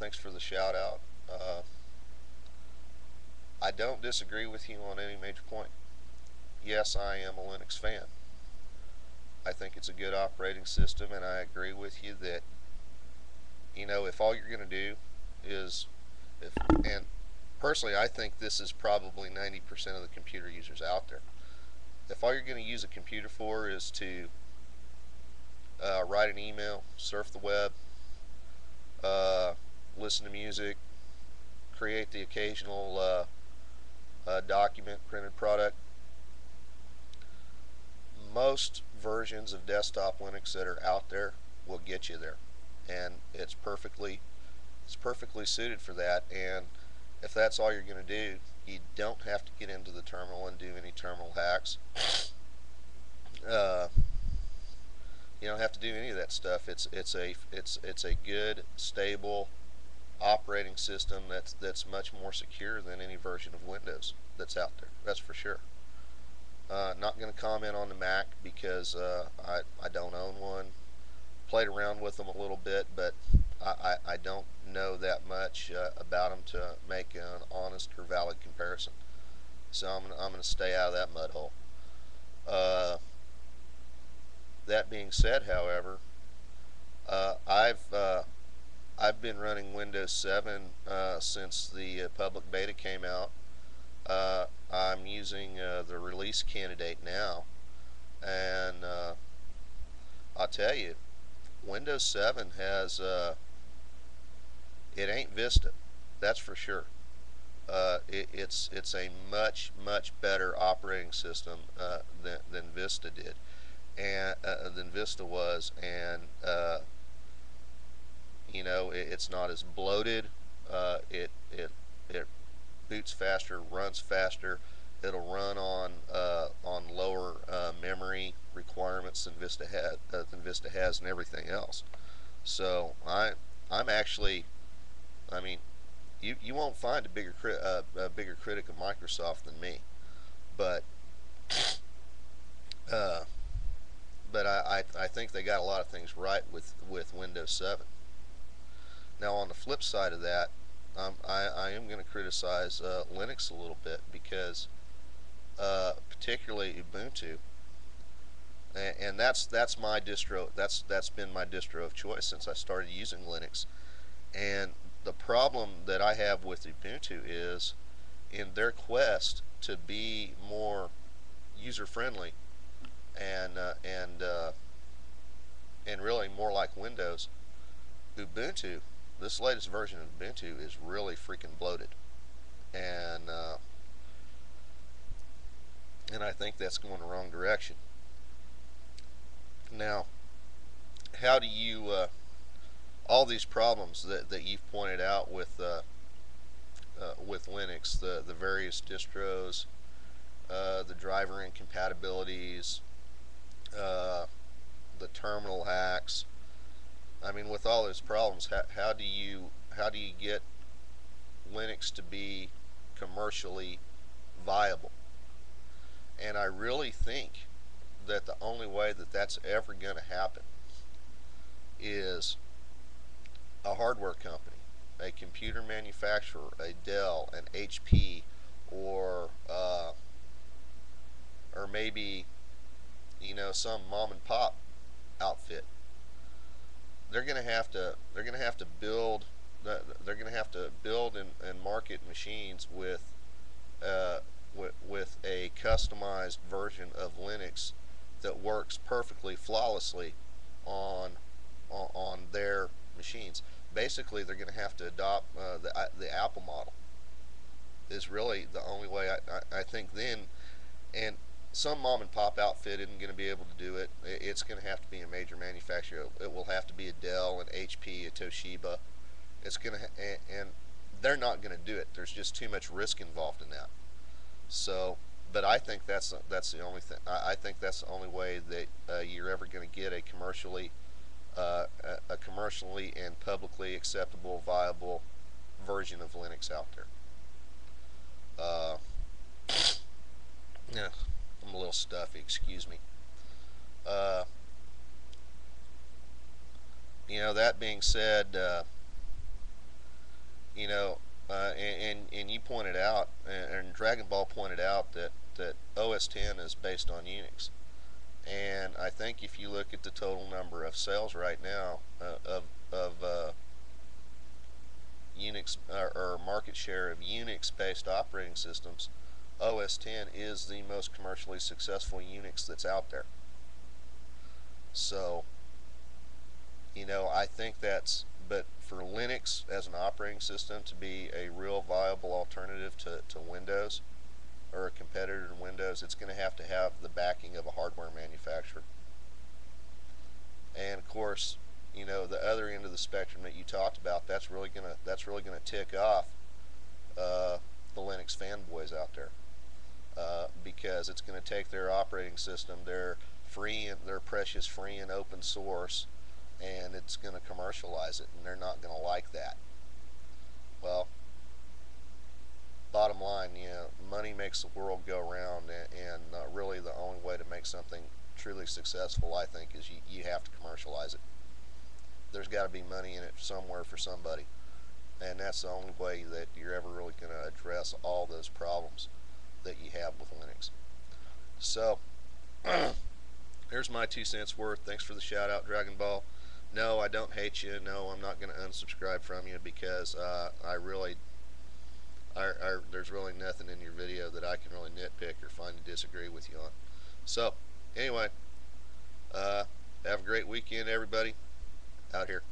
Thanks for the shout out. I don't disagree with you on any major point. Yes, I am a Linux fan. I think it's a good operating system, and I agree with you that if all you're going to do is if and personally, I think this is probably 90% of the computer users out there. If all you're going to use a computer for is to write an email, surf the web, uh, listen to music, create the occasional document, printed product, most versions of desktop Linux that are out there will get you there, and it's perfectly suited for that. And if that's all you're going to do, you don't have to get into the terminal and do any terminal hacks. Uh, you don't have to do any of that stuff. It's a good, stable operating system that's much more secure than any version of Windows that's out there. That's for sure. Not going to comment on the Mac because I don't own one. Played around with them a little bit, but I don't know that much about them to make an honest or valid comparison. So I'm gonna stay out of that mud hole. Uh, that being said, however, I've been running Windows 7 since the public beta came out. I'm using the release candidate now, and I'll tell you, Windows 7 has it ain't Vista, that's for sure. It's a much better operating system than Vista did, and than Vista was, and it's not as bloated. It boots faster, runs faster. It'll run on lower memory requirements than Vista has, and everything else. So I'm actually, I mean, you won't find a bigger critic of Microsoft than me, but uh, I think they got a lot of things right with Windows 7. Now on the flip side of that, I am going to criticize Linux a little bit because particularly Ubuntu, and that's my distro. That's been my distro of choice since I started using Linux. And the problem that I have with Ubuntu is in their quest to be more user friendly and and really more like Windows. Ubuntu, this latest version of Ubuntu is really freaking bloated, and and I think that's going the wrong direction. Now, how do you all these problems that you've pointed out with Linux, the various distros, the driver incompatibilities, uh, the terminal hacks. I mean, with all those problems, how do you get Linux to be commercially viable? And I really think that the only way that that's ever going to happen is a hardware company, a computer manufacturer, a Dell, an HP, or maybe some mom and pop outfit. They're going to have to build they're going to have to build and market machines uh, with a customized version of Linux that works perfectly flawlessly on on their machines. Basically, they're going to have to adopt the Apple model. Is really the only way I think then, and some mom and pop outfit isn't going to be able to do it. It's going to have to be a major manufacturer. It will have to be a Dell, an HP, a Toshiba. It's going to and they're not going to do it. There's just too much risk involved in that. So, but I think that's the only thing. I think that's the only way that you're ever going to get a commercially and publicly acceptable, viable version of Linux out there. Uh, yeah, I'm a little stuffy. Excuse me. Uh, that being said, you know, and you pointed out, and Dragon Ball pointed out that OS 10 is based on Unix. And I think if you look at the total number of sales right now of Unix or market share of Unix-based operating systems, OS 10 is the most commercially successful Unix that's out there. So, I think but for Linux as an operating system to be a real viable alternative to Windows or a competitor to Windows, it's going to have the backing of a hardware manufacturer. And of course, the other end of the spectrum that you talked about, that's really gonna tick off the Linux fanboys out there, because it's going to take their operating system, their precious free and open source, and it's going to commercialize it, and they're not going to like that. Well, bottom line, money makes the world go round, and really the only way to make something truly successful, I think, is you have to commercialize it. There's got to be money in it somewhere for somebody, and that's the only way that you're ever really going to address all those problems that you have with Linux. So, here's my 2 cents worth. Thanks for the shout out, Dragon Ball. No, I don't hate you. No, I'm not going to unsubscribe from you because there's really nothing in your video that I can really nitpick or find to disagree with you on. So, anyway, have a great weekend, everybody. Out here.